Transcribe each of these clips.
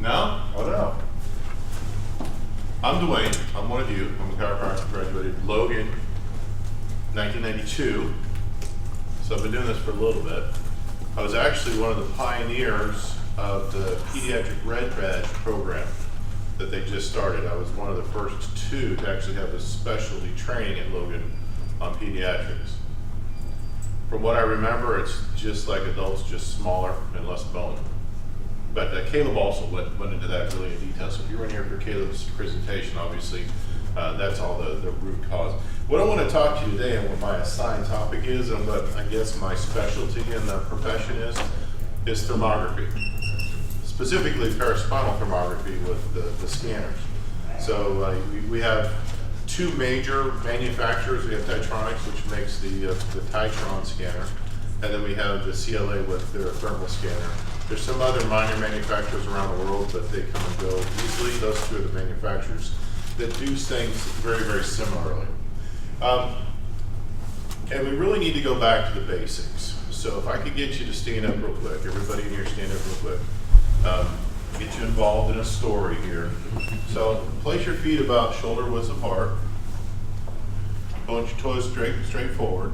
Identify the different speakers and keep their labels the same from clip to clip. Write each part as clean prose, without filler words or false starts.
Speaker 1: No?
Speaker 2: Oh no.
Speaker 1: I'm Dwayne. I'm one of you. I'm a chiropractor, graduated Logan, 1992. So I've been doing this for a little bit. I was actually one of the pioneers of the pediatric red badge program that they just started. I was one of the first two to actually have a specialty training at Logan on pediatrics. From what I remember, it's just like adults, just smaller and less bone. But Caleb also went into that really in detail. So if you were in here for Caleb's presentation, obviously, that's all the root cause. What I want to talk to you today and what my assigned topic is, and what I guess my specialty in the profession is thermography. Specifically paraspinal thermography with the scanners. So we have two major manufacturers. We have Tetronics, which makes the Titron scanner, and then we have the CLA with their thermal scanner. There's some other minor manufacturers around the world, but they come and go easily. Those two are the manufacturers that do things very, very similarly. And we really need to go back to the basics. So if I could get you to stand up real quick, everybody in here stand up real quick. Get you involved in a story here. So place your feet about shoulder widths apart. Point your toes straight forward,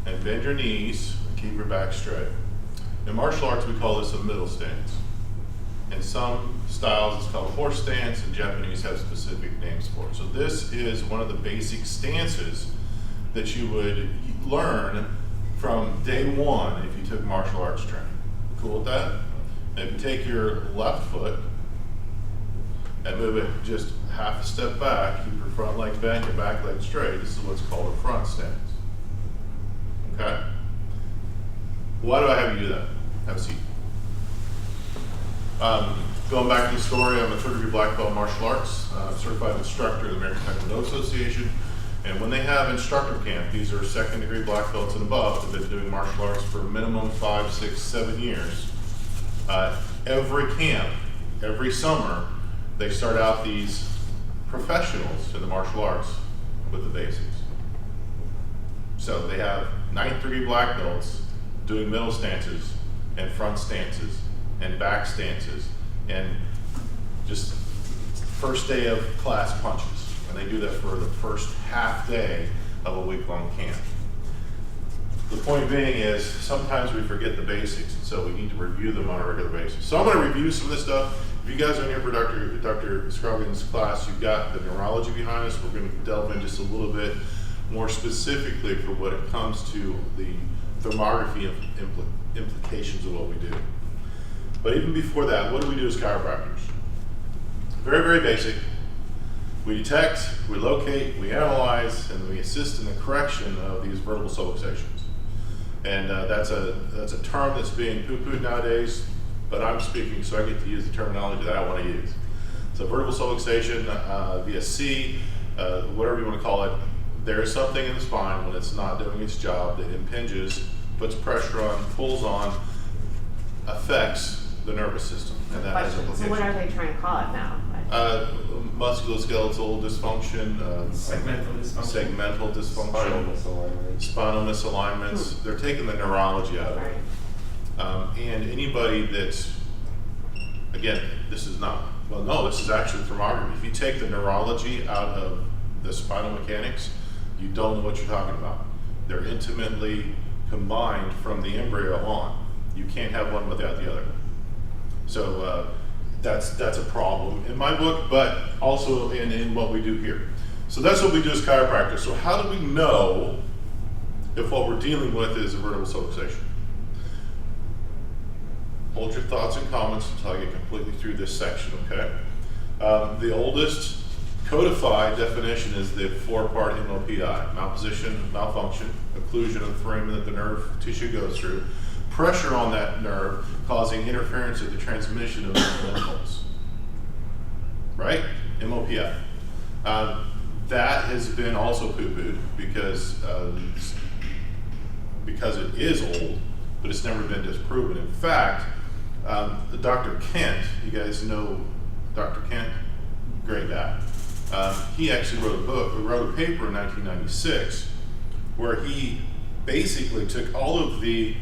Speaker 1: and bend your knees. Keep your back straight. In martial arts, we call this a middle stance. In some styles, it's called a horse stance, and Japanese have specific names for it. So this is one of the basic stances that you would learn from day one if you took martial arts training. Cool with that? And if you take your left foot and move it just half a step back, keep your front leg bent, your back leg straight, this is what's called a front stance. Okay? Why do I have you do that? Have a seat. Going back to the story, I'm a third-degree black belt in martial arts, certified instructor of the American Taekwondo Association, and when they have instructor camp, these are second-degree black belts and above that have been doing martial arts for minimum 5, 6, 7 years. Every camp, every summer, they start out these professionals in the martial arts with the basics. So they have 9th degree black belts doing middle stances and front stances and back stances and just first day of class punches. And they do that for the first half day of a week-long camp. The point being is sometimes we forget the basics, and so we need to review them on a regular basis. So I'm going to review some of this stuff. If you guys are in here for Dr. Scroggins' class, you've got the neurology behind us. We're going to delve in just a little bit more specifically for what it comes to the thermography implications of what we do. But even before that, what do we do as chiropractors? Very, very basic. We detect, we locate, we analyze, and we assist in the correction of these vertebral subluxations. And that's a term that's being poo-pooed nowadays, but I'm speaking so I get to use the terminology that I want to use. So vertebral subluxation, VSC, whatever you want to call it, there is something in the spine when it's not doing its job that impinges, puts pressure on, pulls on, affects the nervous system. And that has implications.
Speaker 3: So what are they trying to call it now?
Speaker 1: Musculoskeletal dysfunction, segmental dysfunction, spinal misalignments. They're taking the neurology out of it. And anybody that's, again, this is actually thermography. If you take the neurology out of the spinal mechanics, you don't know what you're talking about. They're intimately combined from the embryo on. You can't have one without the other. So that's a problem in my book, but also in what we do here. So that's what we do as chiropractors. So how do we know if what we're dealing with is a vertebral subluxation? Hold your thoughts and comments until I get completely through this section, okay? The oldest codified definition is the 4-part MOPI: malposition, malfunction, occlusion of the foramen that the nerve tissue goes through, pressure on that nerve causing interference of the transmission of the impulse. Right? MOPI. That has been also poo-pooed because it is old, but it's never been disproven. In fact, Dr. Kent, you guys know Dr. Kent? Great guy. He actually wrote a paper in 1996 where he basically took all of the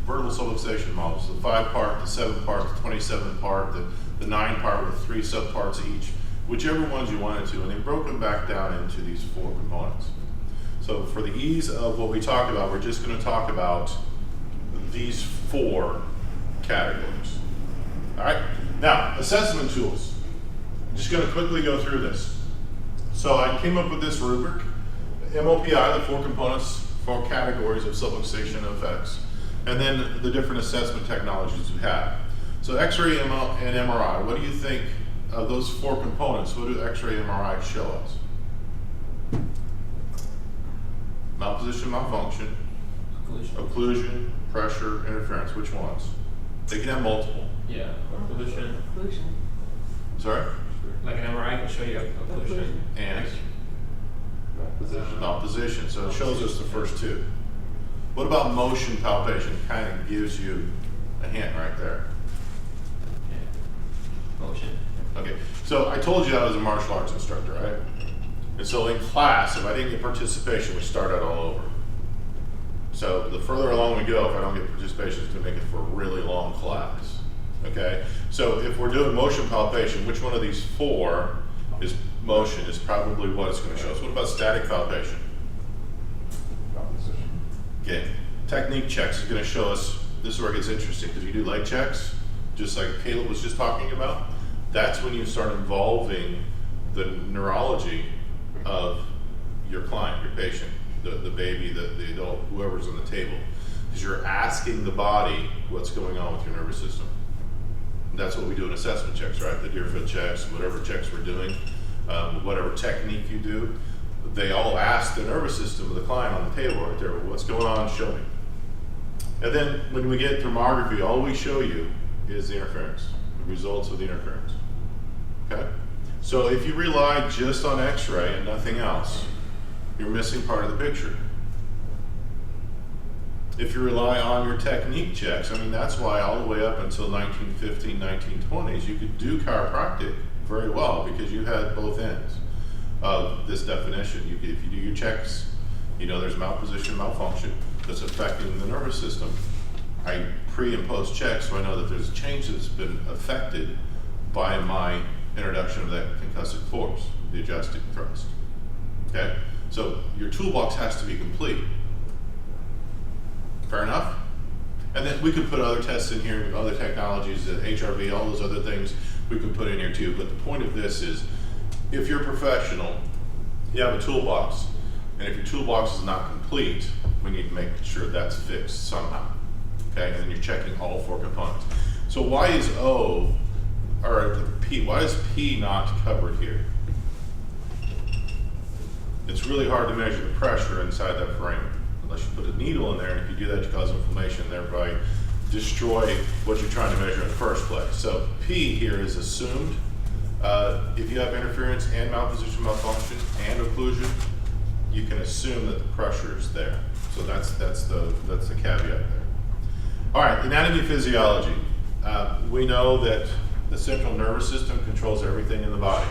Speaker 1: vertebral subluxation models, the 5-part, the 7-part, the 27-part, the 9-part with 3 subparts each, whichever ones you wanted to, and they broke them back down into these 4 components. So for the ease of what we talk about, we're just going to talk about these 4 categories. All right, now assessment tools. I'm just going to quickly go through this. So I came up with this rubric, MOPI, the 4 components, 4 categories of subluxation effects, and then the different assessment technologies we have. So X-ray and MRI, what do you think of those 4 components? What do X-ray and MRI show us? Malposition, malfunction, occlusion, pressure, interference. Which ones? They can have multiple.
Speaker 2: Yeah, occlusion.
Speaker 1: Sorry?
Speaker 2: Like an MRI can show you occlusion.
Speaker 1: And malposition. So it shows us the first 2. What about motion palpation? Kind of gives you a hint right there.
Speaker 2: Yeah. Motion.
Speaker 1: Okay, so I told you I was a martial arts instructor, right? And so in class, if I didn't get participation, we start out all over. So the further along we go, if I don't get participation, it's gonna make it for a really long class, okay? So if we're doing motion palpation, which one of these 4 is motion is probably what it's gonna show us. What about static palpation? Okay, technique checks is gonna show us, this is where it gets interesting, because you do leg checks, just like Caleb was just talking about. That's when you start involving the neurology of your client, your patient, the baby, the adult, whoever's on the table. Because you're asking the body what's going on with your nervous system. And that's what we do in assessment checks, right? The Deerfield checks, whatever checks we're doing, whatever technique you do, they all ask the nervous system of the client on the table right there, what's going on, show me. And then when we get thermography, all we show you is the interference, the results of the interference. Okay? So if you rely just on X-ray and nothing else, you're missing part of the picture. If you rely on your technique checks, I mean, that's why all the way up until 1915, 1920s, you could do chiropractic very well because you had both ends of this definition. If you do your checks, you know there's malposition, malfunction that's affecting the nervous system. I pre and post check, so I know that there's a change that's been affected by my introduction of that concussive force, the adjusting thrust. Okay? So your toolbox has to be complete. Fair enough? And then we could put other tests in here, other technologies, HRV, all those other things we could put in here too. But the point of this is, if you're a professional, you have a toolbox, and if your toolbox is not complete, we need to make sure that's fixed somehow. Okay, and then you're checking all 4 components. So why is O, or the P, why is P not covered here? It's really hard to measure the pressure inside that frame, unless you put a needle in there, and if you do that, you cause inflammation, thereby destroy what you're trying to measure in the first place. So P here is assumed. If you have interference and malposition, malfunction, and occlusion, you can assume that the pressure is there. So that's the caveat there. All right, anatomy physiology. We know that the central nervous system controls everything in the body.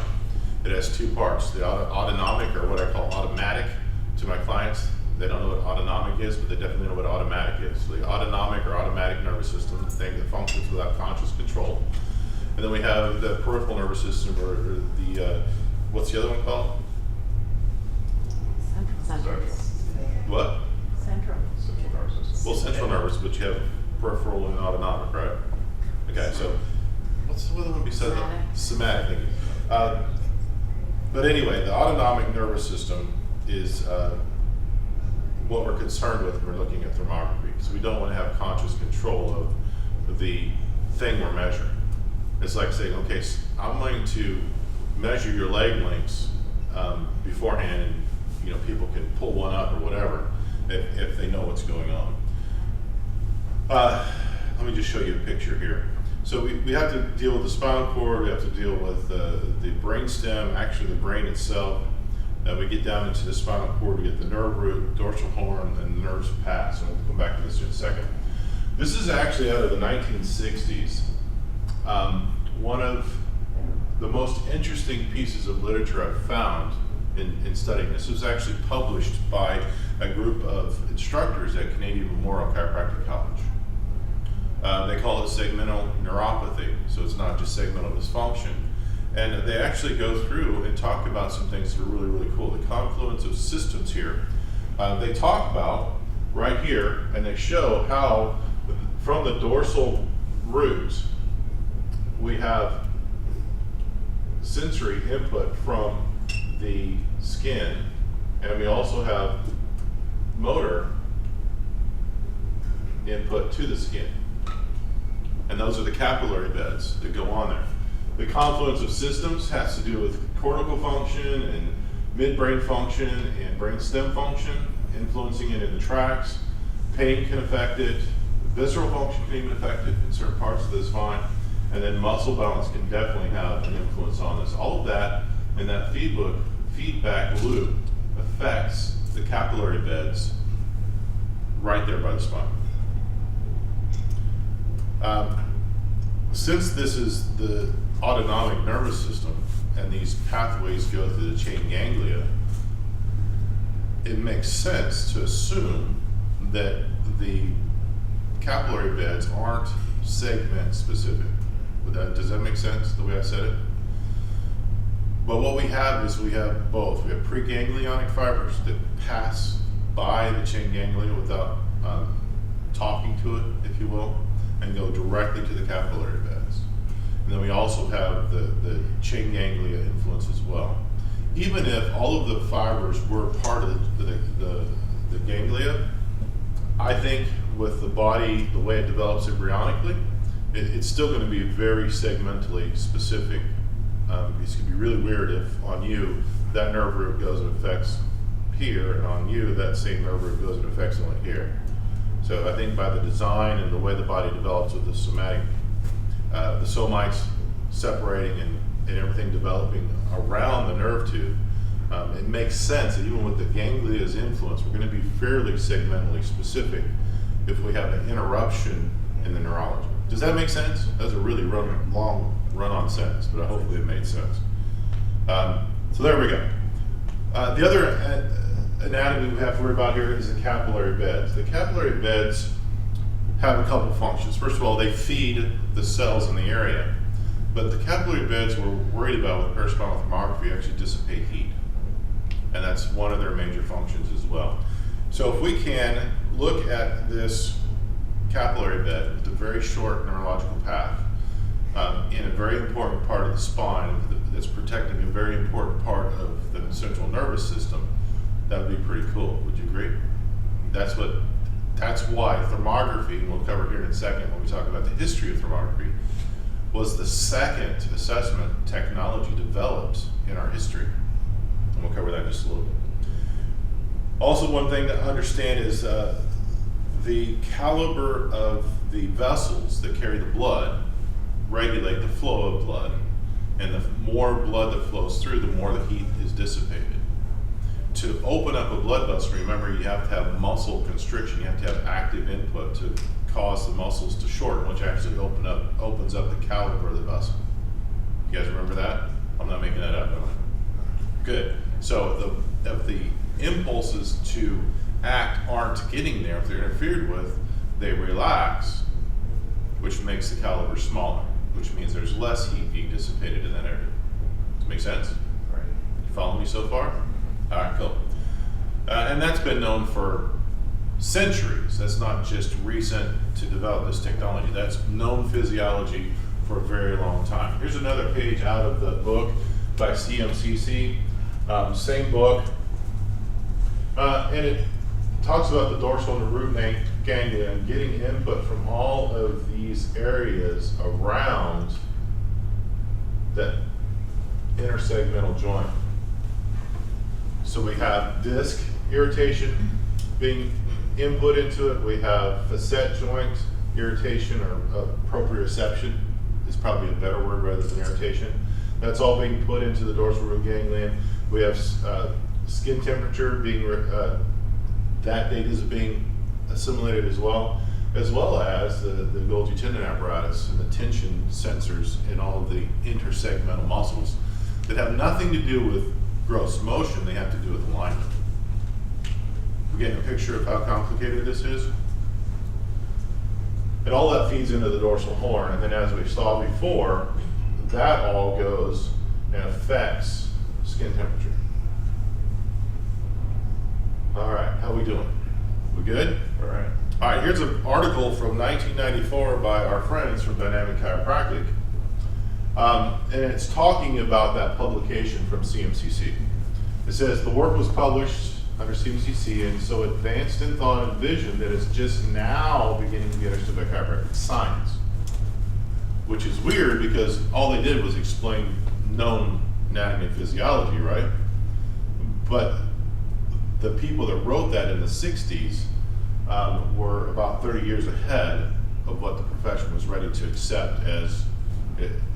Speaker 1: It has 2 parts, the autonomic, or what I call automatic to my clients. They don't know what autonomic is, but they definitely know what automatic is. So the autonomic or automatic nervous system, the thing that functions without conscious control. And then we have the peripheral nervous system, or the, what's the other one called?
Speaker 3: Central.
Speaker 1: What?
Speaker 3: Central nervous system.
Speaker 1: Well, central nervous, but you have peripheral and autonomic, right? Okay, so what's the other one besides that? Somatic, thank you. But anyway, the autonomic nervous system is what we're concerned with when we're looking at thermography. So we don't want to have conscious control of the thing we're measuring. It's like saying, okay, I'm going to measure your leg lengths beforehand, and you know, people can pull one up or whatever if they know what's going on. Let me just show you a picture here. So we have to deal with the spinal cord, we have to deal with the brain stem, actually the brain itself. We get down into the spinal cord, we get the nerve root, dorsal horn, and the nerves pass. And we'll come back to this in a second. This is actually out of the 1960s. One of the most interesting pieces of literature I've found in studying this. Was actually published by a group of instructors at Canadian Memorial Chiropractic College. They call it segmental neuropathy, so it's not just segmental dysfunction. And they actually go through and talk about some things that are really, really cool. The confluence of systems here. They talk about right here, and they show how from the dorsal root, we have sensory input from the skin, and we also have motor input to the skin. And those are the capillary beds that go on there. The confluence of systems has to do with cortical function and midbrain function and brainstem function, influencing it in the tracts. Pain can affect it. Visceral function can even affect it in certain parts of the spine. And then muscle balance can definitely have an influence on this. All of that and that feedback loop affects the capillary beds right there by the spine. Since this is the autonomic nervous system and these pathways go through the chain ganglia, it makes sense to assume that the capillary beds aren't segment specific. Does that make sense the way I said it? But what we have is we have both. We have preganglionic fibers that pass by the chain ganglia without talking to it, if you will, and go directly to the capillary beds. And then we also have the chain ganglia influence as well. Even if all of the fibers were part of the ganglia, I think with the body, the way it develops embryonically, it's still going to be very segmentally specific. It's going to be really weird if on you, that nerve root goes and affects here, and on you, that same nerve root goes and affects only here. So I think by the design and the way the body develops with the somatic, the somites separating and everything developing around the nerve tube, it makes sense that even with the ganglia's influence, we're going to be fairly segmentally specific if we have an interruption in the neurology. Does that make sense? That's a really long run-on sentence, but hopefully it made sense. So there we go. The other anatomy we have to worry about here is the capillary beds. The capillary beds have a couple functions. First of all, they feed the cells in the area, but the capillary beds we're worried about with paraspinal thermography actually dissipate heat, and that's one of their major functions as well. So if we can look at this capillary bed with a very short neurological path in a very important part of the spine that's protecting a very important part of the central nervous system, that would be pretty cool. Would you agree? That's why thermography, and we'll cover here in a second when we talk about the history of thermography, was the second assessment technology developed in our history. And we'll cover that in just a little bit. Also, one thing to understand is the caliber of the vessels that carry the blood regulate the flow of blood, and the more blood that flows through, the more the heat is dissipated. To open up a blood vessel, remember you have to have muscle constriction, you have to have active input to cause the muscles to shorten, which actually opens up the caliber of the vessel. You guys remember that? I'm not making that up, am I? Good. So if the impulses to act aren't getting there, if they're interfered with, they relax, which makes the caliber smaller, which means there's less heat being dissipated in that area. Does it make sense?
Speaker 2: Right.
Speaker 1: You follow me so far? All right, cool. And that's been known for centuries. That's not just recent to develop this technology. That's known physiology for a very long time. Here's another page out of the book by CMCC. Same book. And it talks about the dorsal and root ganglia and getting input from all of these areas around that intersegmental joint. So we have disc irritation being input into it. We have facet joint irritation, or proprioception is probably a better word rather than irritation. That's all being put into the dorsal root ganglion. We have skin temperature being, that data is being assimilated as well as the Golgi tendon apparatus and the tension sensors in all of the intersegmental muscles that have nothing to do with gross motion, they have to do with alignment. We're getting a picture of how complicated this is. And all that feeds into the dorsal horn, and then as we saw before, that all goes and affects skin temperature. All right, how we doing? We good?
Speaker 4: All right.
Speaker 1: All right, here's an article from 1994 by our friends from Dynamic Chiropractic. And it's talking about that publication from CMCC. It says, the work was published under CMCC and so advanced in thought and vision that it's just now beginning to be understood by chiropractic science. Which is weird because all they did was explain known anatomy and physiology, right? But the people that wrote that in the 60s were about 30 years ahead of what the profession was ready to accept as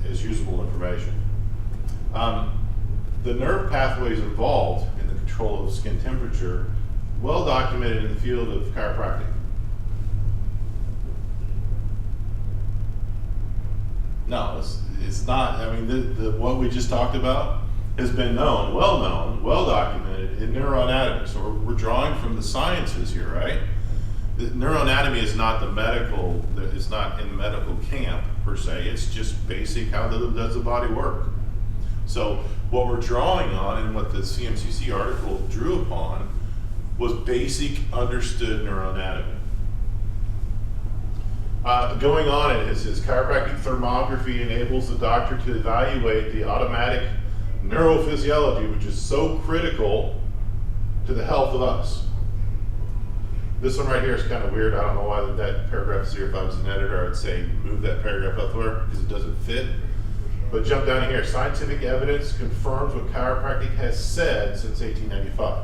Speaker 1: usable information. The nerve pathways involved in the control of skin temperature, well documented in the field of chiropractic. No, it's not. I mean, what we just talked about has been known, well documented in neuroanatomy. So we're drawing from the sciences here, right? The neuroanatomy is not the medical, it's not in the medical camp per se. It's just basic, how does the body work? So what we're drawing on and what the CMCC article drew upon was basic understood neuroanatomy. Going on, it says chiropractic thermography enables the doctor to evaluate the automatic neuro-physiology, which is so critical to the health of us. This one right here is kind of weird. I don't know why that paragraph is here. If I was an editor, I would say move that paragraph elsewhere because it doesn't fit. But jump down here. Scientific evidence confirms what chiropractic has said since 1895.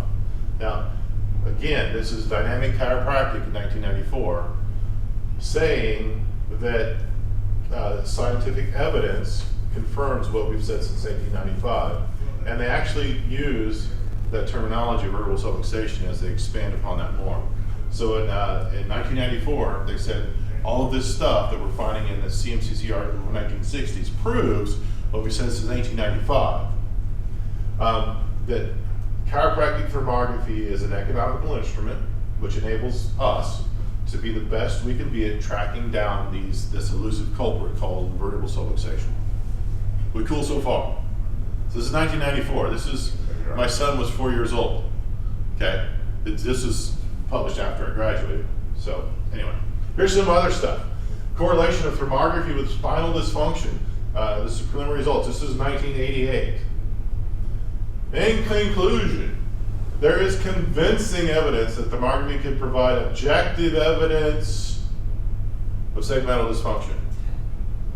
Speaker 1: Now, again, this is Dynamic Chiropractic in 1994 saying that scientific evidence confirms what we've said since 1895. And they actually use that terminology, vertebral subluxation, as they expand upon that more. So in 1994, they said all of this stuff that we're finding in the CMCC article from the 1960s proves what we said since 1895. That chiropractic thermography is an economical instrument which enables us to be the best we can be at tracking down this elusive culprit called vertebral subluxation. We cool so far? So this is 1994. This is, my son was 4 years old. Okay, this is published after I graduated. So anyway, here's some other stuff. Correlation of thermography with spinal dysfunction. This is preliminary results. This is 1988. In conclusion, there is convincing evidence that thermography can provide objective evidence of segmental dysfunction.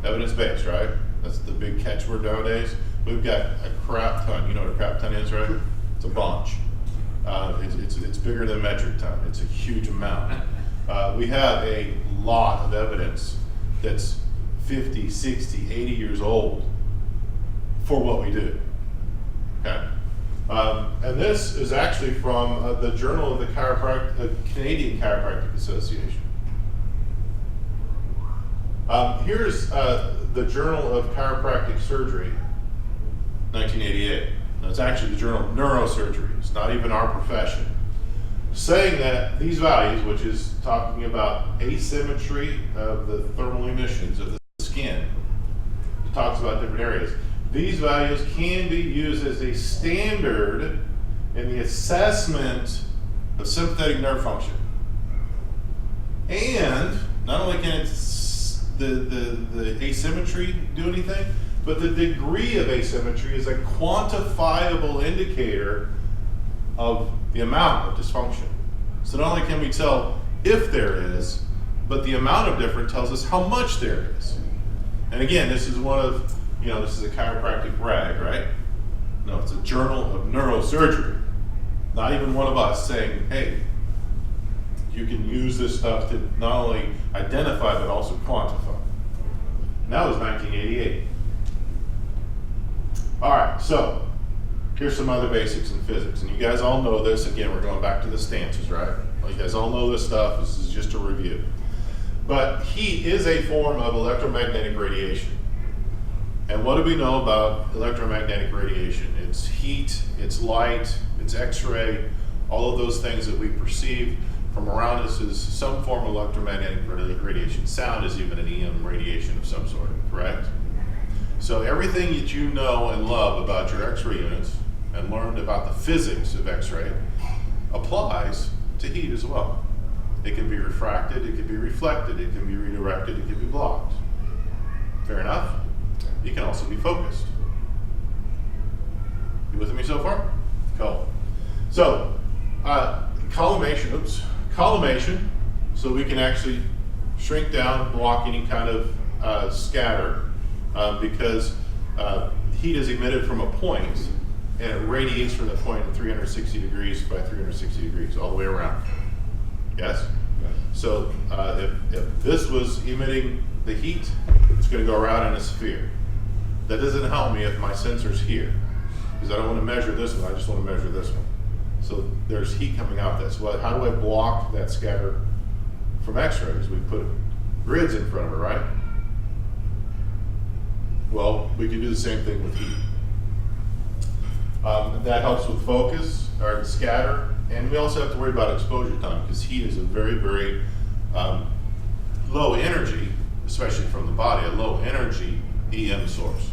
Speaker 1: Evidence-based, right? That's the big catchword nowadays. We've got a crap ton. You know what a crap ton is, right? It's a bunch. It's bigger than a metric ton. It's a huge amount. We have a lot of evidence that's 50, 60, 80 years old for what we do. Okay? And this is actually from the Journal of the Canadian Chiropractic Association. Here's the Journal of Chiropractic Surgery, 1988. Now, it's actually the Journal of Neurosurgery. It's not even our profession. Saying that these values, which is talking about asymmetry of the thermal emissions of the skin, it talks about different areas. These values can be used as a standard in the assessment of sympathetic nerve function. And not only can the asymmetry do anything, but the degree of asymmetry is a quantifiable indicator of the amount of dysfunction. So not only can we tell if there is, but the amount of difference tells us how much there is. And again, this is one of, this is a chiropractic rag, right? No, it's a Journal of Neurosurgery. Not even one of us saying, hey, you can use this stuff to not only identify, but also quantify. And that was 1988. All right, so here's some other basics in physics. And you guys all know this. Again, we're going back to the stances, right? Well, you guys all know this stuff. This is just a review. But heat is a form of electromagnetic radiation. And what do we know about electromagnetic radiation? It's heat, it's light, it's X-ray, all of those things that we perceive from around us is some form of electromagnetic radiation. Sound is even an EM radiation of some sort, correct? So everything that you know and love about your X-ray units and learned about the physics of X-ray applies to heat as well. It can be refracted, it can be reflected, it can be redirected, it can be blocked. Fair enough? It can also be focused. You with me so far? Cool. So, collimation, so we can actually shrink down, block any kind of scatter, because heat is emitted from a point, and it radiates from the point at 360 degrees by 360 degrees, all the way around. Yes? So if this was emitting the heat, it's going to go around in a sphere. That doesn't help me if my sensor's here, because I don't want to measure this one, I just want to measure this one. So there's heat coming out this. Well, how do I block that scatter from X-rays? We put grids in front of it, right? Well, we can do the same thing with heat. That helps with focus, or scatter, and we also have to worry about exposure time, because heat is a very, very low energy, especially from the body, a low energy EM source.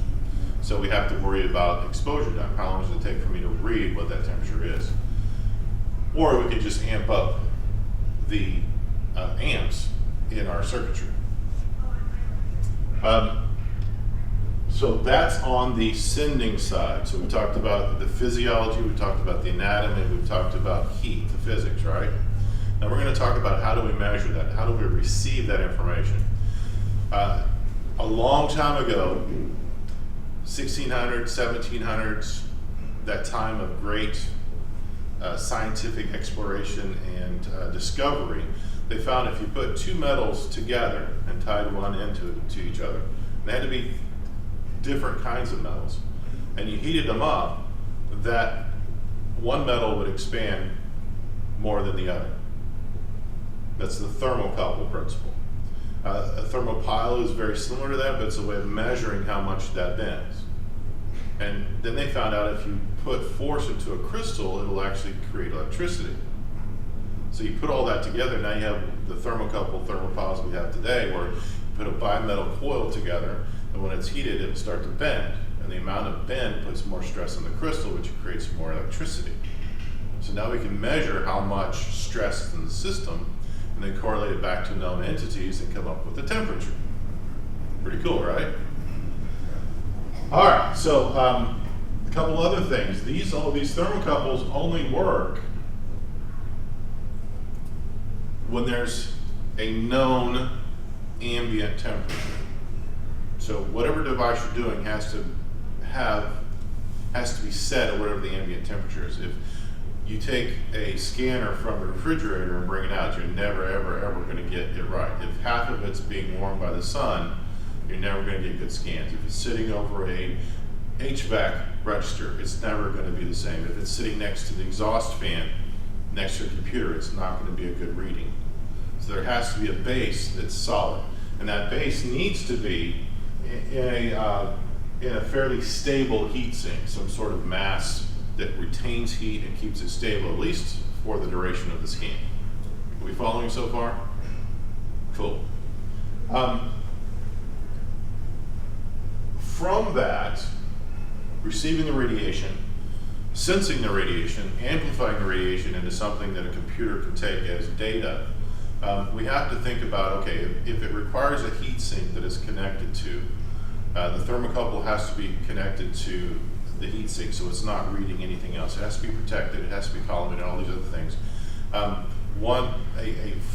Speaker 1: So we have to worry about exposure time. How long does it take for me to read what that temperature is? Or we could just amp up the amps in our circuitry. So that's on the sending side. So we talked about the physiology, we talked about the anatomy, we've talked about heat, the physics, right? Now we're going to talk about how do we measure that, how do we receive that information. A long time ago, 1600s, 1700s, that time of great scientific exploration and discovery, they found if you put two metals together and tied one into each other, they had to be different kinds of metals, and you heated them up, that one metal would expand more than the other. That's the thermocouple principle. A thermopile is very similar to that, but it's a way of measuring how much that bends. And then they found out if you put force into a crystal, it'll actually create electricity. So you put all that together, now you have the thermocouple thermopiles we have today, where you put a bimetal coil together, and when it's heated, it'll start to bend. And the amount of bend puts more stress on the crystal, which creates more electricity. So now we can measure how much stress is in the system, and then correlate it back to known entities and come up with the temperature. Pretty cool, right? All right, so a couple other things. All of these thermocouples only work when there's a known ambient temperature. So whatever device you're doing has to be set at whatever the ambient temperature is. If you take a scanner from the refrigerator and bring it out, you're never, ever, ever going to get it right. If half of it's being warmed by the sun, you're never going to get good scans. If it's sitting over a HVAC register, it's never going to be the same. If it's sitting next to the exhaust fan next to a computer, it's not going to be a good reading. So there has to be a base that's solid, and that base needs to be in a fairly stable heat sink, some sort of mass that retains heat and keeps it stable, at least for the duration of the scan. Are we following so far? Cool. From that, receiving the radiation, sensing the radiation, amplifying the radiation into something that a computer can take as data, we have to think about, okay, if it requires a heat sink that is connected to, the thermocouple has to be connected to the heat sink, so it's not reading anything else. It has to be protected, it has to be collimated, all these other things. A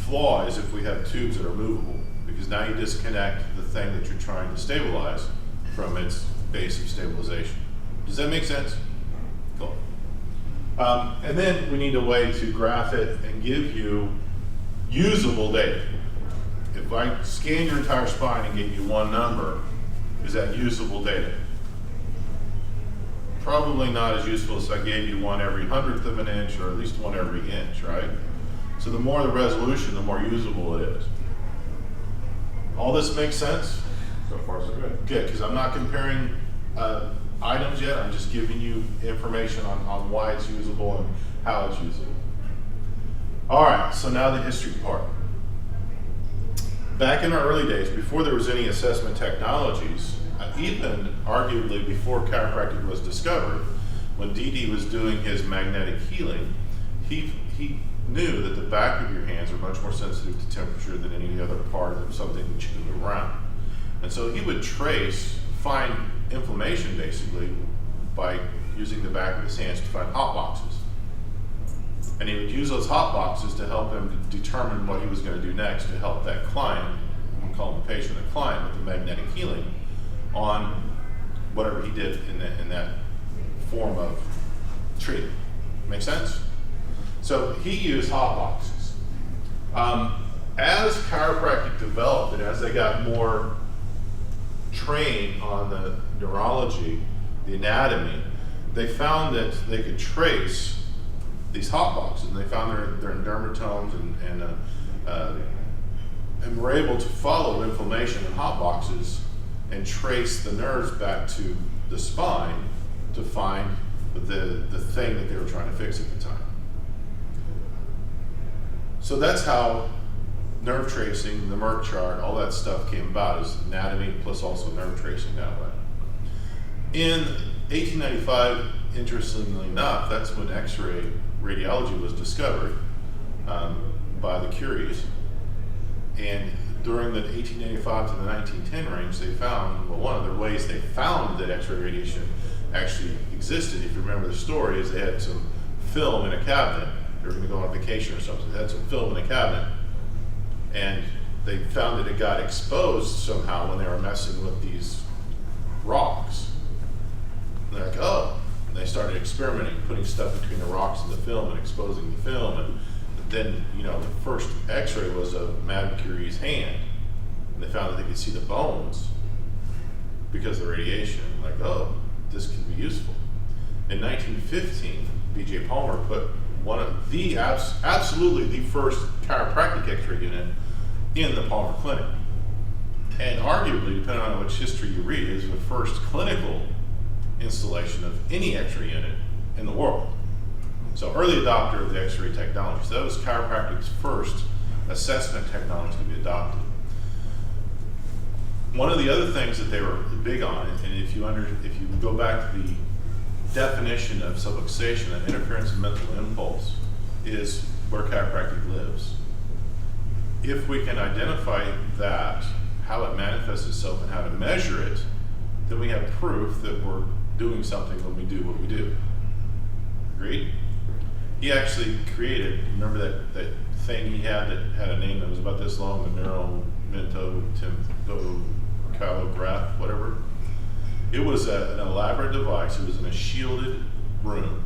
Speaker 1: flaw is if we have tubes that are movable, because now you disconnect the thing that you're trying to stabilize from its base of stabilization. Does that make sense? Cool. And then we need a way to graph it and give you usable data. If I scan your entire spine and gave you one number, is that usable data? Probably not as useful as I gave you one every 100th of an inch, or at least one every inch, right? So the more the resolution, the more usable it is. All this makes sense?
Speaker 4: So far, so good.
Speaker 1: Good, because I'm not comparing items yet. I'm just giving you information on why it's usable and how it's usable. All right, so now the history part. Back in our early days, before there was any assessment technologies, even arguably before chiropractic was discovered, when DD was doing his magnetic healing, he knew that the back of your hands are much more sensitive to temperature than any other part of something that you can move around. And so he would find inflammation basically by using the back of his hands to find hot boxes. And he would use those hot boxes to help him to determine what he was going to do next to help that client, we call him the patient, the client, with the magnetic healing on whatever he did in that form of treatment. Make sense? So he used hot boxes. As chiropractic developed and as they got more trained on the neurology, the anatomy, they found that they could trace these hot boxes, and they found their dermatomes and were able to follow inflammation in hot boxes and trace the nerves back to the spine to find the thing that they were trying to fix at the time. So that's how nerve tracing, the Merck chart, all that stuff came about, is anatomy plus also nerve tracing that way. In 1895, interestingly enough, that's when X-ray radiology was discovered by the Curies. And during the 1885 to the 1910 range, they found, well, one of the ways they found that X-ray radiation actually existed, if you remember the story, is they had some film in a cabinet. They were going to go on vacation or something. They had some film in a cabinet, and they found that it got exposed somehow when they were messing with these rocks. And they're like, oh. And they started experimenting, putting stuff between the rocks and the film and exposing the film. And then, the first X-ray was of Madame Curie's hand. And they found that they could see the bones because of the radiation. Like, oh, this can be useful. In 1915, B.J. Palmer put one of the absolutely the first chiropractic X-ray unit in the Palmer Clinic. And arguably, depending on which history you read, is the first clinical installation of any X-ray unit in the world. So early adopter of the X-ray technology. So that was chiropractic's first assessment technology to be adopted. One of the other things that they were big on, and if you go back to the definition of subluxation, an interference in mental impulse, is where chiropractic lives. If we can identify that, how it manifests itself and how to measure it, then we have proof that we're doing something when we do what we do. Agreed? He actually created, remember that thing he had that had a name that was about this long, the neuro-physiology, whatever? It was an elaborate device. It was in a shielded room,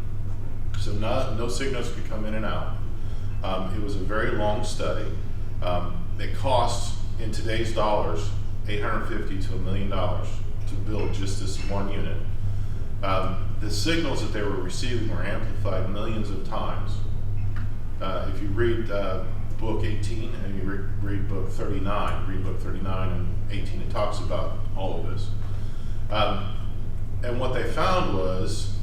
Speaker 1: so no signals could come in and out. It was a very long study. It cost, in today's dollars, $850 to $1 million to build just this one unit. The signals that they were receiving were amplified millions of times. If you read book 18 and you read book 39, and 18, it talks about all of this. And what they found was,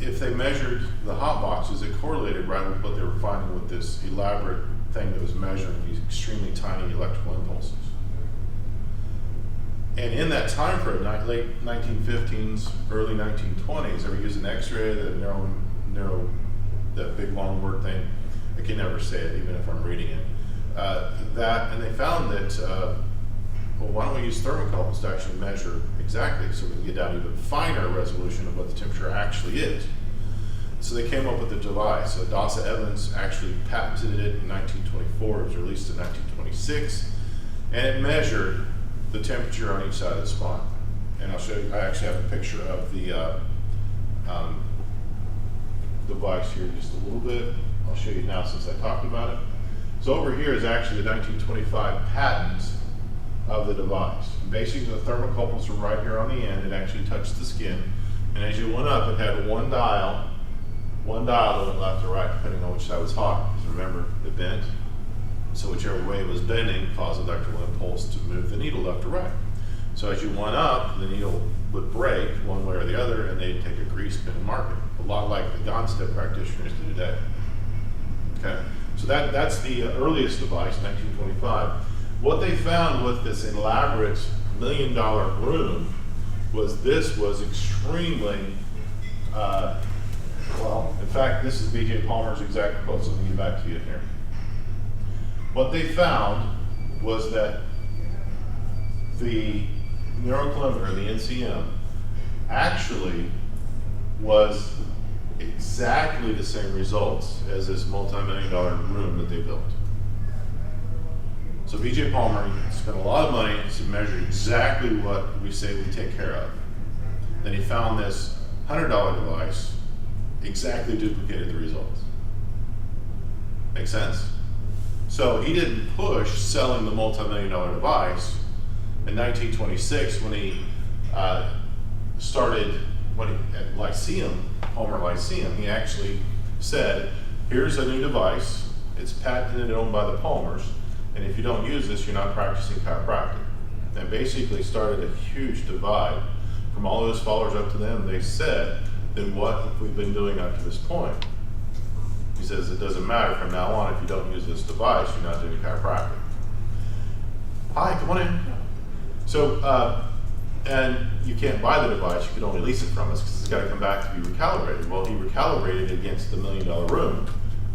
Speaker 1: if they measured the hot boxes, it correlated right with what they were finding with this elaborate thing that was measuring these extremely tiny electrical impulses. And in that time frame, late 1915s, early 1920s, they were using X-ray, that big long word thing. I can never say it, even if I'm reading it. And they found that, why don't we use thermocouples to actually measure exactly, so we can get down even finer resolution of what the temperature actually is. So they came up with a device. So Dasa Evans actually patented it in 1924. It was released in 1926, and it measured the temperature on each side of the spine. And I'll show you, I actually have a picture of the device here just a little bit. I'll show you now since I talked about it. So over here is actually the 1925 patent of the device. Basically the thermocouples are right here on the end. It actually touched the skin. And as you went up, it had one dial that went left or right, depending on which side was hot. Because remember, it bent. So whichever way it was bending caused the electrical impulse to move the needle left or right. So as you went up, the needle would break one way or the other, and they'd take a grease pin and mark it. A lot like the Gonstead practitioners do today. Okay. So that's the earliest device, 1925. What they found with this elaborate $1 million room was this was extremely, well, in fact, this is B.J. Palmer's exact quote, so let me get back to you here. What they found was that the neuroclimeter, the NCM, actually was exactly the same results as this multi-million-dollar room that they built. So B.J. Palmer spent a lot of money to measure exactly what we say we take care of. Then he found this $100 device exactly duplicated the results. Make sense? So he didn't push selling the multi-million-dollar device. In 1926, when he started at Lyceum, Palmer Lyceum, he actually said, here's a new device, it's patented and owned by the Palmers, and if you don't use this, you're not practicing chiropractic. And basically started a huge divide from all those followers up to them. They said, then what have we been doing up to this point? He says, it doesn't matter from now on, if you don't use this device, you're not doing chiropractic. Hi, come on in. So, and you can't buy the device, you can only lease it from us because it's got to come back to be recalibrated. Well, he recalibrated against the $1 million room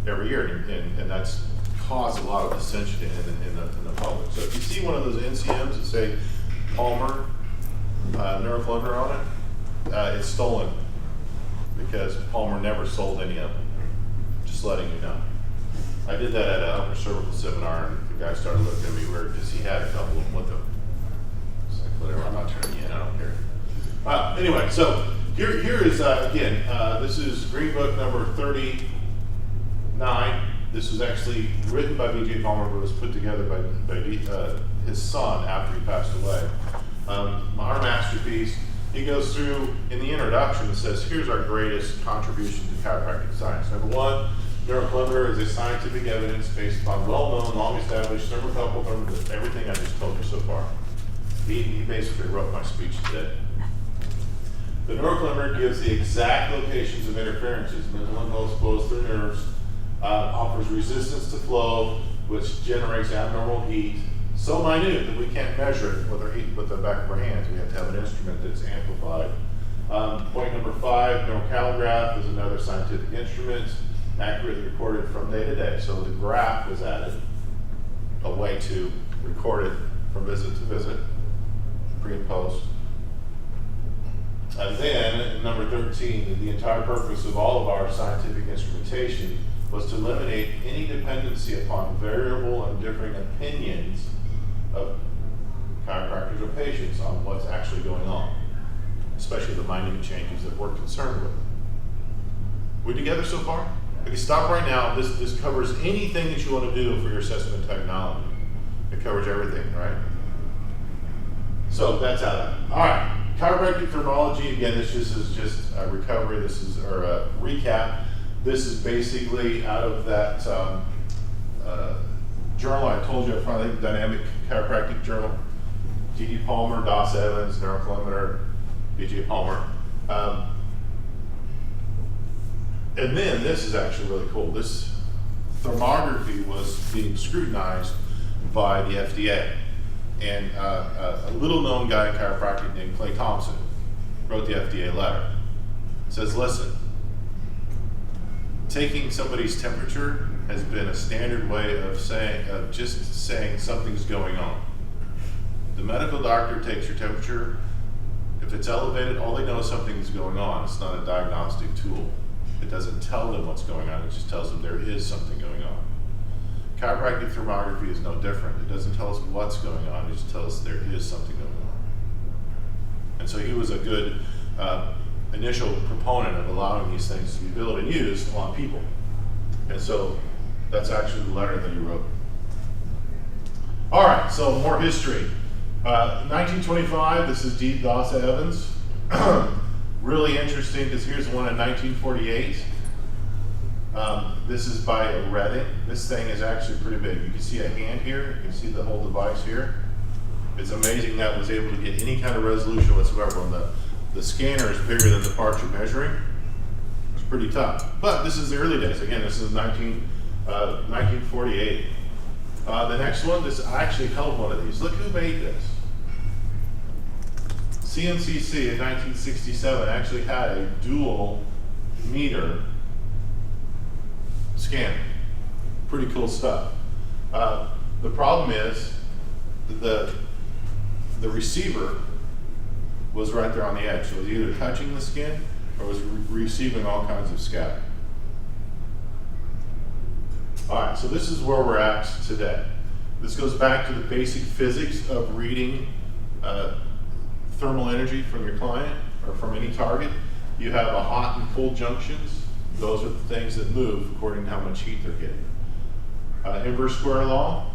Speaker 1: every year, and that's caused a lot of dissension in the public. So if you see one of those NCMs that say Palmer neuroclimeter on it, it's stolen because Palmer never sold any of them. Just letting you know. I did that at an upper cervical seminar, and the guy started looking at me weird because he had a couple of them with him. It's like, whatever, I'm not turning you in, I don't care. Anyway, so here is, again, this is Green Book number 39. This was actually written by B.J. Palmer, but was put together by his son after he passed away. Our masterpiece. He goes through in the introduction and says, here's our greatest contribution to chiropractic science. Number one, neuroclimeter is a scientific evidence based upon well-known, long-established thermocouple, everything I just told you so far. He basically wrote my speech today. The neuroclimeter gives the exact locations of interferences. Mental impulse flows through nerves, offers resistance to flow, which generates abnormal heat, so minute that we can't measure it with our heat with the back of our hands. We have to have an instrument that's amplified. Point number 5, neurocalograph is another scientific instrument, accurately recorded from day to day. So the graph was added, a way to record it from visit to visit, pre and post. And then, number 13, the entire purpose of all of our scientific instrumentation was to eliminate any dependency upon variable and differing opinions of chiropractors or patients on what's actually going on, especially the minute changes that we're concerned with. We together so far? Okay, stop right now. This covers anything that you want to do for your assessment technology. It covers everything, right? So that's out of that. All right, chiropractic thermology. Again, this is just a recovery. This is or a recap. This is basically out of that journal I told you up front, I think Dynamic Chiropractic Journal. D.D. Palmer, Doss Evans, neuroclimeter, B.J. Palmer. And then this is actually really cool. This thermography was being scrutinized by the FDA. And a little known guy in chiropractic named Clay Thompson wrote the FDA letter. It says, listen, taking somebody's temperature has been a standard way of just saying something's going on. The medical doctor takes your temperature. If it's elevated, all they know is something's going on. It's not a diagnostic tool. It doesn't tell them what's going on. It just tells them there is something going on. Chiropractic thermography is no different. It doesn't tell us what's going on. It just tells us there is something going on. And so he was a good initial proponent of allowing these things to be built and used on people. And so that's actually the letter that he wrote. All right, so more history. 1925, this is D. Doss Evans. Really interesting because here's one in 1948. This is by Redding. This thing is actually pretty big. You can see a hand here. You can see the whole device here. It's amazing that was able to get any kind of resolution whatsoever. When the scanner is bigger than the parts you're measuring, it's pretty tough. But this is the early days. Again, this is 19 1948. The next one, I actually held one of these. Look who made this. CMCC in 1967 actually had a dual meter scanner. Pretty cool stuff. The problem is the receiver was right there on the edge. So it was either touching the skin or was receiving all kinds of scatter. All right, so this is where we're at today. This goes back to the basic physics of reading thermal energy from your client or from any target. You have a hot and cold junctions. Those are the things that move according to how much heat they're getting. Inverse square law,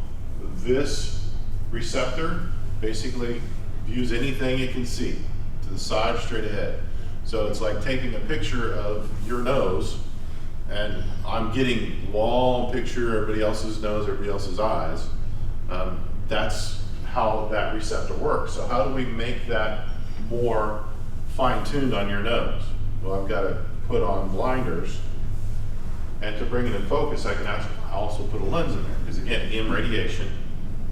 Speaker 1: this receptor basically views anything it can see to the side, straight ahead. So it's like taking a picture of your nose, and I'm getting long picture, everybody else's nose, everybody else's eyes. That's how that receptor works. So how do we make that more fine-tuned on your nose? Well, I've got to put on blinders, and to bring it in focus, I can also put a lens in there, because again, EM radiation,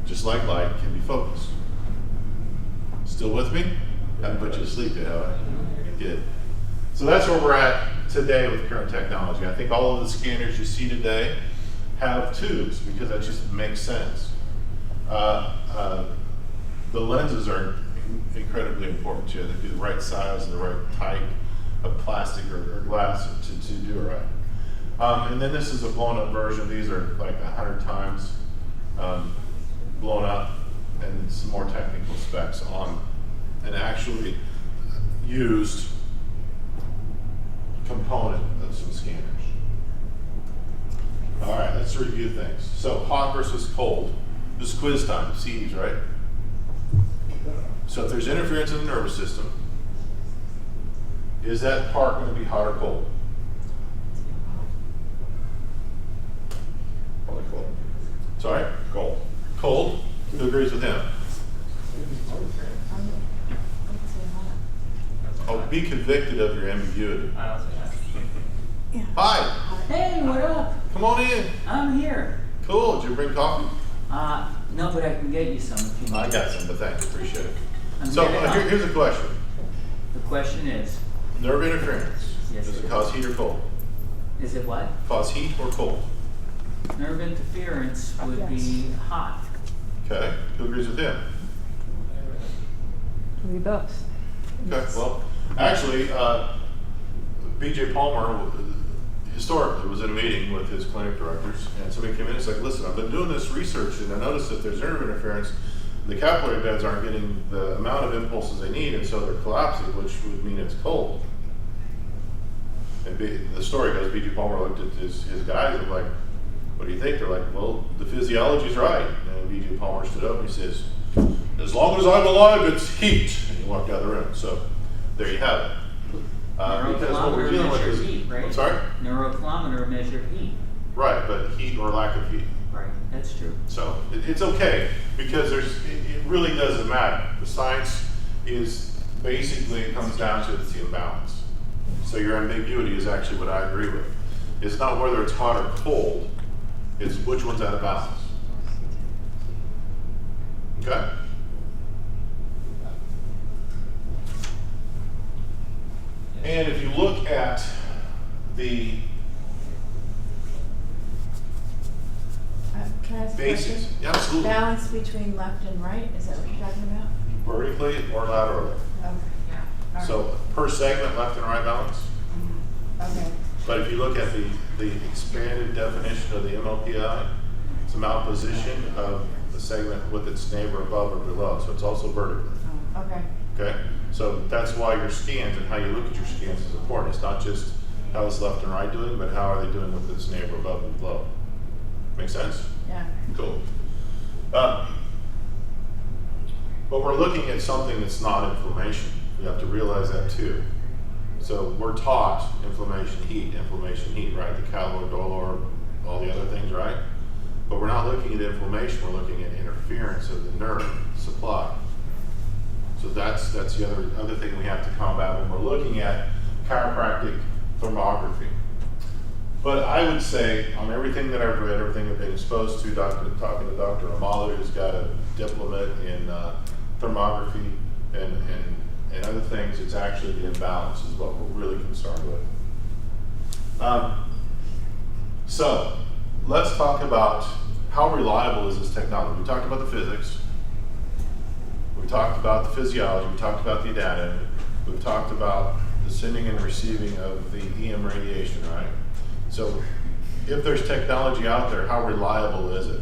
Speaker 1: just like light, can be focused. Still with me? Haven't put you to sleep yet, have I? Good. So that's where we're at today with current technology. I think all of the scanners you see today have tubes, because that just makes sense. The lenses are incredibly important too. They be the right size and the right type of plastic or glass to do it right. And then this is a blown up version. These are like 100 times blown up, and some more technical specs on an actually used component of some scanners. All right, let's review things. So hot versus cold. This is quiz time, C's, right? So if there's interference in the nervous system, is that part going to be hot or cold? Probably cold. Sorry? Cold. Cold? Who agrees with him? Oh, be convicted of your ambiguity.
Speaker 2: I also have.
Speaker 3: Yeah.
Speaker 1: Hi,
Speaker 4: Hey, what up?
Speaker 1: come on in.
Speaker 4: I'm here.
Speaker 1: Cool, did you bring coffee?
Speaker 4: No, but I can get you some if you need.
Speaker 1: I got some, but thanks, appreciate it.
Speaker 4: I'm
Speaker 1: So
Speaker 4: here to help.
Speaker 1: here's a question.
Speaker 4: The question is,
Speaker 1: Nerve interference,
Speaker 4: Yes,
Speaker 1: does
Speaker 4: it
Speaker 1: it
Speaker 4: is.
Speaker 1: cause heat or cold?
Speaker 4: is it what?
Speaker 1: Cause heat or cold?
Speaker 4: Nerve interference would be hot.
Speaker 1: Okay, who agrees with him?
Speaker 3: We both.
Speaker 1: Okay, well, actually, BJ Palmer historically was in a meeting with his clinic directors, and somebody came in and said, listen, I've been doing this research and I noticed that there's nerve interference. The capillary beds aren't getting the amount of impulses they need, and so they're collapsing, which would mean it's cold. And the story goes, BJ Palmer looked at his guys and like, what do you think? They're like, well, the physiology's right. And BJ Palmer stood up and he says, as long as I'm alive, it's heat. And he walked out of the room. So there you have it. Because what we're
Speaker 4: Neurokilometer
Speaker 1: dealing with
Speaker 4: measures
Speaker 1: is,
Speaker 4: heat, right?
Speaker 1: I'm sorry?
Speaker 4: Neurokilometer measure heat.
Speaker 1: Right, but heat or lack of heat.
Speaker 4: Right, that's true.
Speaker 1: So it's okay, because it really doesn't matter. The science is basically, it comes down to it's the imbalance. So your ambiguity is actually what I agree with. It's not whether it's hot or cold, it's which one's out of balance. Okay? And if you look at the
Speaker 3: Can I ask a
Speaker 1: basis,
Speaker 3: question?
Speaker 1: yeah, absolutely,
Speaker 3: Balance between left and right, is that what you're talking about?
Speaker 1: vertically or laterally.
Speaker 3: Okay. Yeah. All
Speaker 1: So per segment, left and right balance.
Speaker 3: right. Okay.
Speaker 1: But if you look at the expanded definition of the MLPI, it's a malposition of the segment with its neighbor above or below. So it's also vertically.
Speaker 3: Oh, okay.
Speaker 1: Okay? So that's why your scans and how you look at your scans is important. It's not just how is left and right doing, but how are they doing with its neighbor above and below. Make sense?
Speaker 3: Yeah.
Speaker 1: Cool. But we're looking at something that's not inflammation. You have to realize that too. So we're taught inflammation, heat, right? The calor, dolor, all the other things, right? But we're not looking at inflammation, we're looking at interference of the nerve supply. So that's the other thing we have to combat when we're looking at chiropractic thermography. But I would say, on everything that I've read, everything I've been exposed to, talking to Dr. Amalu, who's got a diplomate in thermography and other things, it's actually the imbalance is what we're really concerned with. So let's talk about how reliable is this technology. We talked about the physics. We talked about the physiology. We talked about the anatomy. We've talked about the sending and receiving of the EM radiation, right? So if there's technology out there, how reliable is it?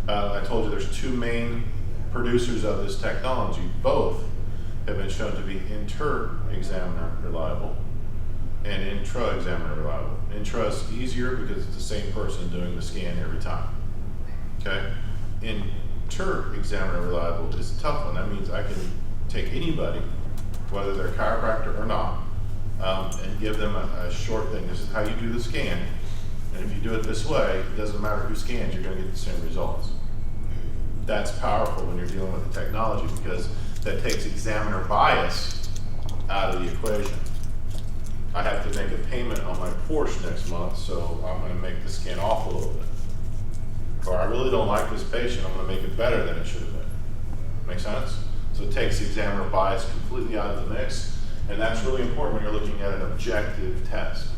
Speaker 1: I told you there's two main producers of this technology. Both have been shown to be inter-examiner reliable and intra-examiner reliable. Intra is easier because it's the same person doing the scan every time. Okay? Inter-examiner reliable is a tough one. That means I can take anybody, whether they're a chiropractor or not, and give them a short thing. This is how you do the scan. And if you do it this way, it doesn't matter who scans, you're going to get the same results. That's powerful when you're dealing with the technology because that takes examiner bias out of the equation. I have to make a payment on my Porsche next month, so I'm going to make the scan off a little bit. Or I really don't like this patient, I'm going to make it better than it should have been. Make sense? So it takes the examiner bias completely out of the mix, and that's really important when you're looking at an objective test.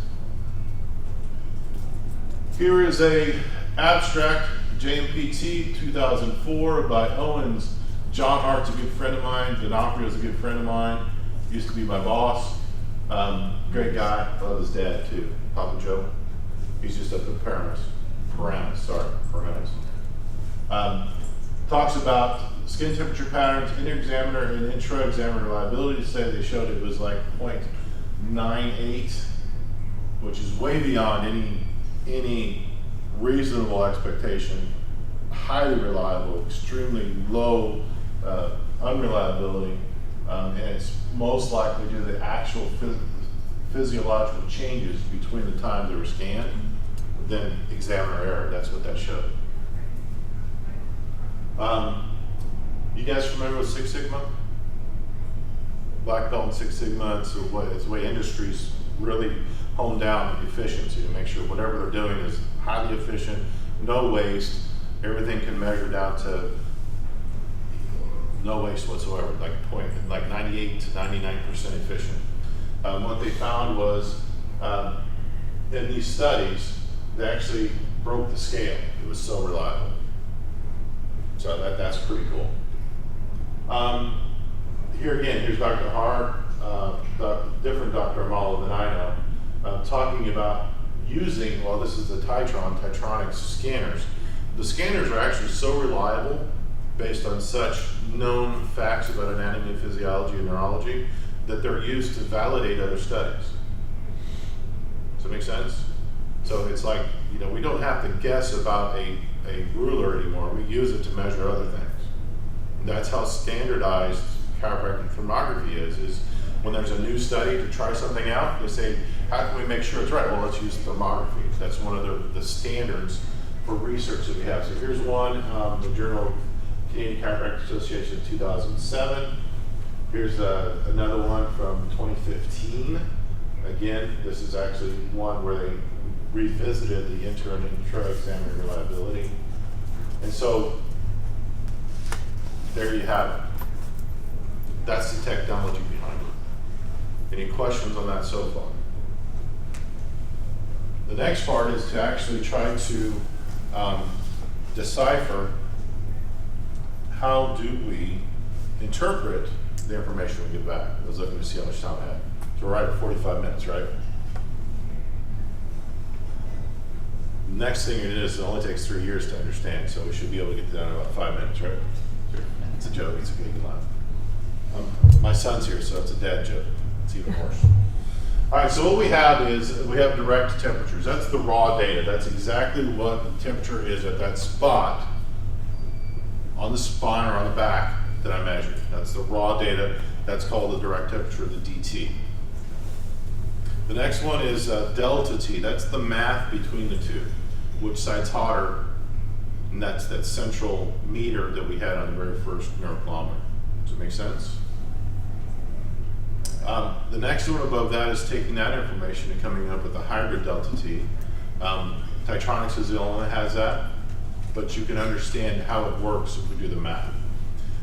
Speaker 1: Here is a abstract, JMPT 2004 by Owens. John Hart's a good friend of mine. D'Onofrio's a good friend of mine. Used to be my boss. Great guy. I love his dad too, Papa Joe. He's just up at Paramus. Talks about skin temperature patterns, inter-examiner and intra-examiner reliability. To say they showed it was like 0.98, which is way beyond any reasonable expectation. Highly reliable, extremely low unreliability, and it's most likely due to the actual physiological changes between the times they were scanned than examiner error. That's what that showed. You guys familiar with Six Sigma? Black belt in Six Sigma, it's the way industries really hone down efficiency to make sure whatever they're doing is highly efficient, no waste, everything can measure down to no waste whatsoever, like 98 to 99% efficient. What they found was in these studies, they actually broke the scale. It was so reliable. So that's pretty cool. Here again, here's Dr. Hart, different Dr. Amala than I know, talking about using, well, this is the Titronic scanners. The scanners are actually so reliable based on such known facts about anatomy, physiology, and neurology that they're used to validate other studies. Does that make sense? So it's like, we don't have to guess about a ruler anymore. We use it to measure other things. And that's how standardized chiropractic thermography is when there's a new study to try something out, they say, how can we make sure it's right? Well, let's use thermography. That's one of the standards for research that we have. So here's one, the Journal of Canadian Chiropractic Association 2007. Here's another one from 2015. Again, this is actually one where they revisited the inter and intra-examiner reliability. And so, there you have it. That's the technology behind it. Any questions on that so far? The next part is to actually try to decipher how do we interpret the information we get back. I was looking to see how much time I had. So we're right at 45 minutes, right? Next thing it is, it only takes 3 years to understand, so we should be able to get that in about 5 minutes, right? Sure. It's a joke, it's a good laugh. My son's here, so it's a dad joke. It's even worse. All right, so what we have is, we have direct temperatures. That's the raw data. That's exactly what the temperature is at that spot on the spine or on the back that I measured. That's the raw data. That's called the direct temperature, the DT. The next one is delta T. That's the math between the two. Which side's hotter? And that's that central meter that we had on the very first neurokilometer. Does it make sense? The next one above that is taking that information and coming up with a hybrid delta T. Titronics is the only one that has that, but you can understand how it works if we do the math.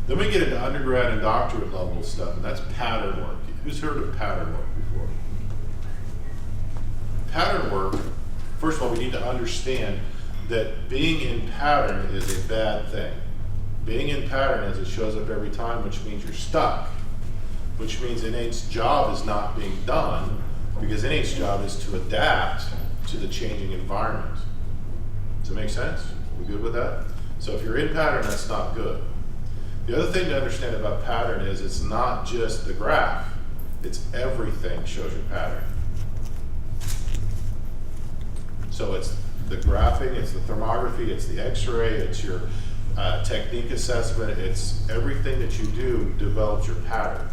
Speaker 1: Then we get into undergrad and doctorate level stuff, and that's pattern work. Who's heard of pattern work before? Pattern work, first of all, we need to understand that being in pattern is a bad thing. Being in pattern is it shows up every time, which means you're stuck, which means innate's job is not being done, because innate's job is to adapt to the changing environment. Does that make sense? We good with that? So if you're in pattern, that's not good. The other thing to understand about pattern is it's not just the graph, it's everything shows your pattern. So it's the graphing, it's the thermography, it's the x-ray, it's your technique assessment, it's everything that you do develops your pattern.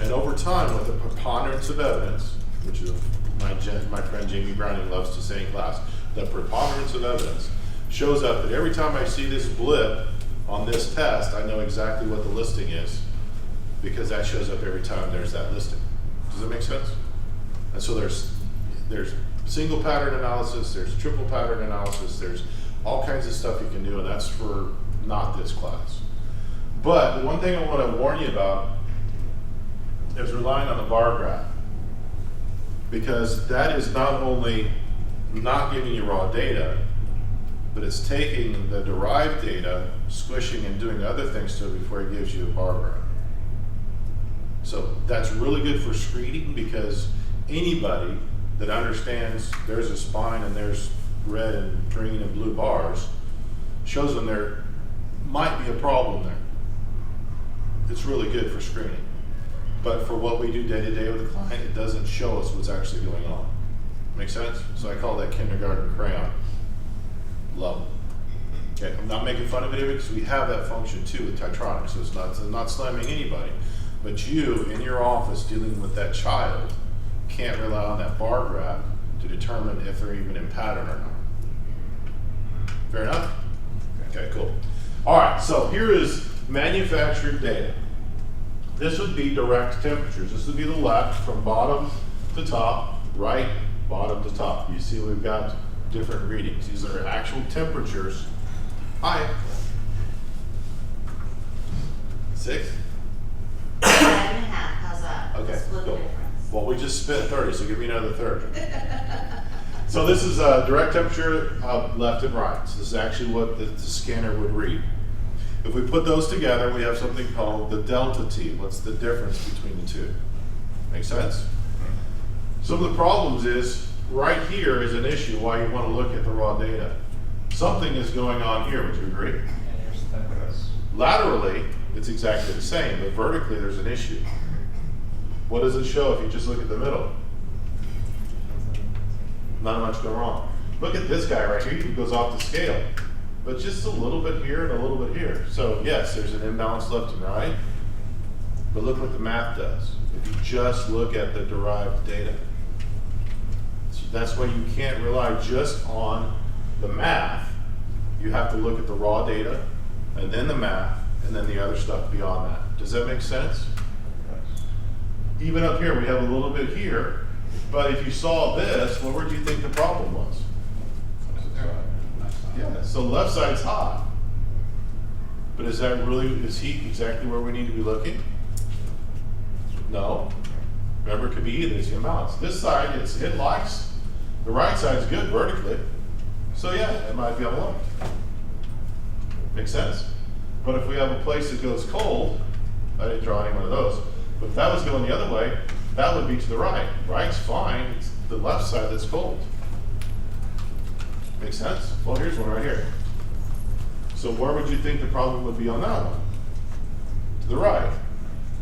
Speaker 1: And over time, with the preponderance of evidence, which is my friend Jamie Browning loves to say in class, the preponderance of evidence shows up that every time I see this blip on this test, I know exactly what the listing is, because that shows up every time there's that listing. Does that make sense? And so there's single pattern analysis, there's triple pattern analysis, there's all kinds of stuff you can do, and that's for not this class. But the one thing I want to warn you about is relying on the bar graph, because that is not only not giving you raw data, but it's taking the derived data, squishing and doing other things to it before it gives you a bar graph. So that's really good for screening, because anybody that understands there's a spine and there's red and green and blue bars shows them there might be a problem there. It's really good for screening. But for what we do day to day with the client, it doesn't show us what's actually going on. Make sense? So I call that kindergarten crayon level. Okay, I'm not making fun of it because we have that function too with Titronics, so it's not slamming anybody. But you, in your office, dealing with that child, can't rely on that bar graph to determine if they're even in pattern or not. Fair enough? Okay, cool. All right, so here is manufactured data. This would be direct temperatures. This would be the left from bottom to top, right, bottom to top. You see we've got different readings. These are actual temperatures. Hi. 6?
Speaker 5: 5.5, how's that?
Speaker 1: Okay,
Speaker 5: Split the
Speaker 1: cool.
Speaker 5: difference.
Speaker 1: Well, we just spent 30, so give me another third. So this is direct temperature left and right. So this is actually what the scanner would read. If we put those together, we have something called the delta T. What's the difference between the two? Make sense? Some of the problems is, right here is an issue why you want to look at the raw data. Something is going on here, would you agree? Laterally, it's exactly the same, but vertically there's an issue. What does it show if you just look at the middle? Not much going wrong. Look at this guy right here, he goes off the scale. But just a little bit here and a little bit here. So yes, there's an imbalance left and right, but look what the math does. If you just look at the derived data. So that's why you can't rely just on the math. You have to look at the raw data, and then the math, and then the other stuff beyond that. Does that make sense? Even up here, we have a little bit here, but if you saw this, well, where do you think the problem was? Yeah, so left side's hot. But is heat exactly where we need to be looking? No. Remember, it could be either, it's the amounts. This side, it likes, the right side's good vertically. So yeah, it might be on the left. Makes sense? But if we have a place that goes cold, I didn't draw any one of those, but if that was going the other way, that would be to the right. Right's fine, it's the left side that's cold. Make sense? Well, here's one right here. So where would you think the problem would be on that one? To the right.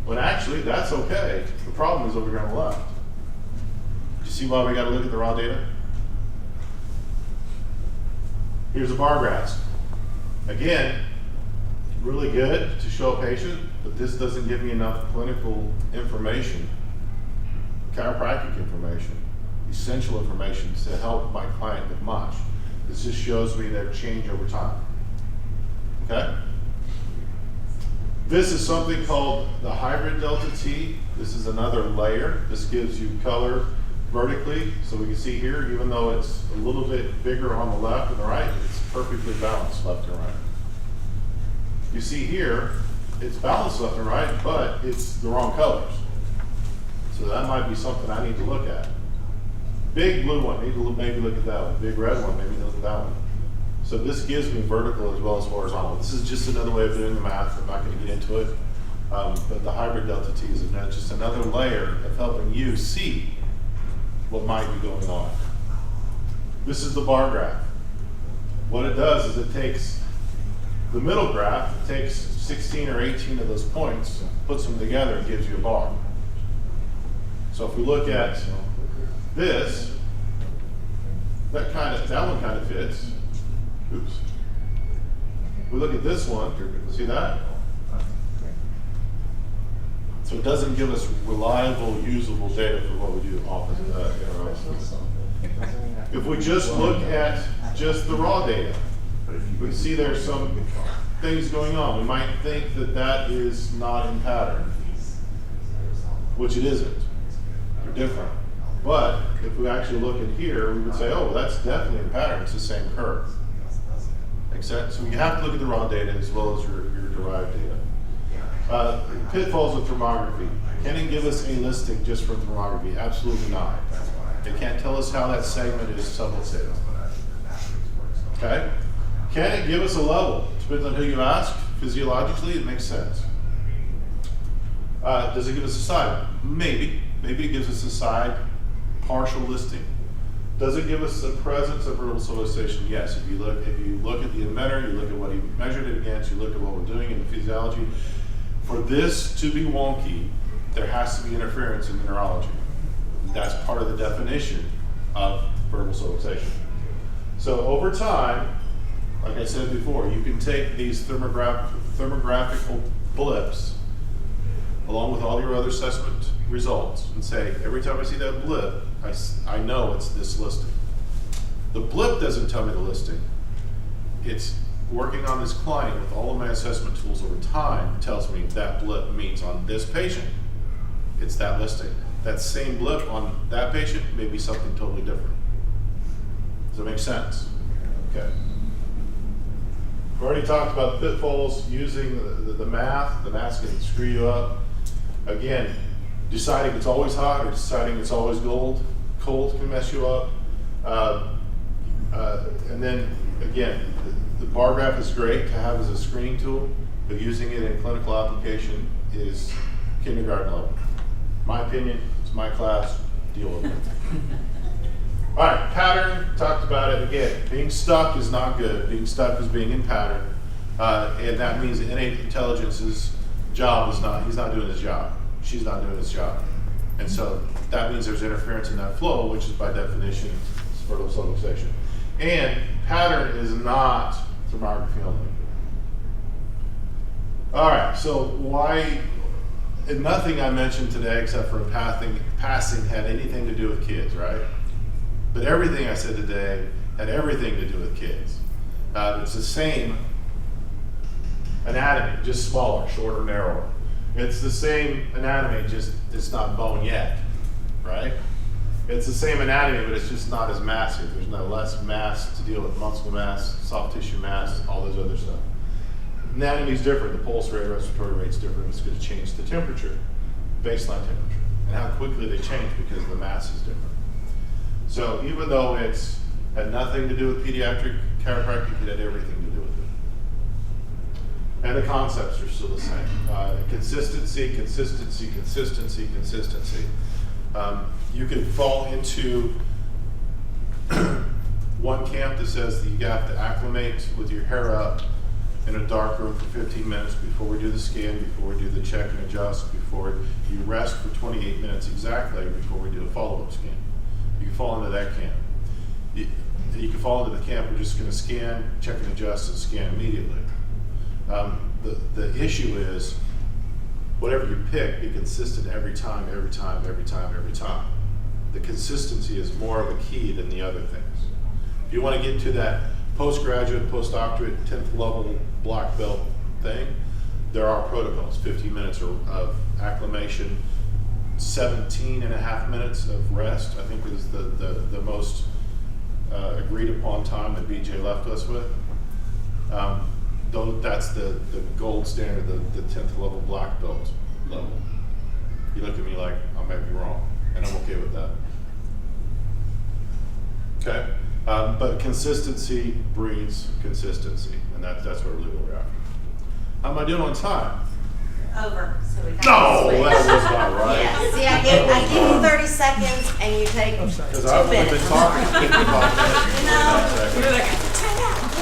Speaker 1: When actually, that's okay. The problem is over here on the left. Do you see why we got to look at the raw data? Here's the bar graphs. Again, really good to show a patient, but this doesn't give me enough clinical information, chiropractic information, essential information to help my client with much. This just shows me their change over time. Okay? This is something called the hybrid delta T. This is another layer. This gives you color vertically, so we can see here, even though it's a little bit bigger on the left and the right, it's perfectly balanced left and right. You see here, it's balanced left and right, but it's the wrong colors. So that might be something I need to look at. Big blue one, maybe look at that one. Big red one, maybe look at that one. So this gives me vertical as well as horizontal. This is just another way of doing the math. I'm not going to get into it. But the hybrid delta t is just another layer of helping you see what might be going on. This is the bar graph. What it does is it takes the middle graph, it takes 16 or 18 of those points, puts them together and gives you a bar. So if we look at this, that one kind of fits. Oops. We look at this one, see that? So it doesn't give us reliable, usable data for what we do often. If we just look at just the raw data, we see there's some things going on. We might think that that is not in pattern, which it isn't. They're different. But if we actually look at here, we would say, oh, that's definitely in pattern. It's the same curve. Make sense? So you have to look at the raw data as well as your derived data. Pitfalls with thermography. Can it give us a listing just from thermography? Absolutely not. It can't tell us how that segment is subluxated. Okay? Can it give us a level? Depends on who you ask. Physiologically, it makes sense. Does it give us a side? Maybe. Maybe it gives us a side partial listing. Does it give us the presence of vertical solicitation? Yes. If you look at the emitter, you look at what he measured it against, you look at what we're doing in the physiology. For this to be wonky, there has to be interference in the neurology. That's part of the definition of vertical solicitation. So over time, like I said before, you can take these thermographical blips along with all your other assessment results and say, every time I see that blip, I know it's this listing. The blip doesn't tell me the listing. It's working on this client with all of my assessment tools over time tells me that blip means on this patient, it's that listing. That same blip on that patient may be something totally different. Does that make sense? Okay. We've already talked about pitfalls using the math. The math's going to screw you up. Again, deciding it's always hot or deciding it's always cold can mess you up. And then, again, the bar graph is great to have as a screening tool, but using it in clinical application is kindergarten level. My opinion, it's my class, deal with it. All right, pattern, talked about it. Again, being stuck is not good. Being stuck is being in pattern. And that means the innate intelligence's job is not, he's not doing his job. She's not doing his job. And so that means there's interference in that flow, which is by definition vertical subluxation. And pattern is not thermography only. All right, so why, and nothing I mentioned today except for passing had anything to do with kids, right? But everything I said today had everything to do with kids. It's the same anatomy, just smaller, shorter, narrower. It's the same anatomy, just it's not bone yet, right? It's the same anatomy, but it's just not as massive. There's no less mass to deal with, muscle mass, soft tissue mass, all those other stuff. Anatomy's different. The pulse rate, respiratory rate's different. It's going to change the temperature, baseline temperature, and how quickly they change because the mass is different. So even though it's had nothing to do with pediatric chiropractic, it had everything to do with it. And the concepts are still the same. Consistency, consistency, consistency, consistency. You could fall into one camp that says that you have to acclimate with your hair up in a dark room for 15 minutes before we do the scan, before we do the check and adjust, before you rest for 28 minutes exactly before we do a follow-up scan. You can fall into that camp. You can fall into the camp, we're just going to scan, check and adjust, and scan immediately. The issue is, whatever you pick, be consistent every time, every time, every time, every time. The consistency is more of a key than the other things. If you want to get to that postgraduate, postdoctorate, 10th level black belt thing, there are protocols, 15 minutes of acclimation, 17 and a half minutes of rest, I think is the most agreed upon time that BJ left us with. Though that's the gold standard, the 10th level black belt level. You look at me like I might be wrong, and I'm okay with that. Okay, but consistency breeds consistency, and that's what really what we're after. How am I doing on time?
Speaker 5: Over, so we got
Speaker 1: No,
Speaker 5: to switch.
Speaker 1: that was not right.
Speaker 5: Yeah, see, I give you 30 seconds and you take 2
Speaker 1: Because I've only been
Speaker 5: minutes.
Speaker 1: talking for 55 minutes.
Speaker 5: No.
Speaker 1: You're like,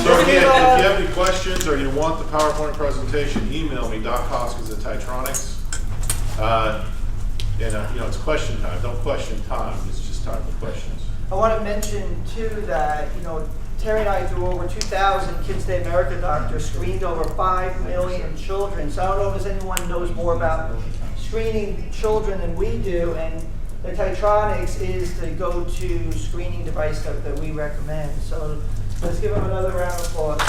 Speaker 1: so again, if you have any questions or you want the PowerPoint presentation, email me, .Hoskins@Titronics. And it's question time. Don't question time. It's just time for questions.
Speaker 6: I want to mention too that, Terry and I do over 2,000 Kids Day America doctors, screened over 5 million children. So I don't know if anyone knows more about screening children than we do, and the Titronics is the go-to screening device that we recommend. So let's give them another round of applause.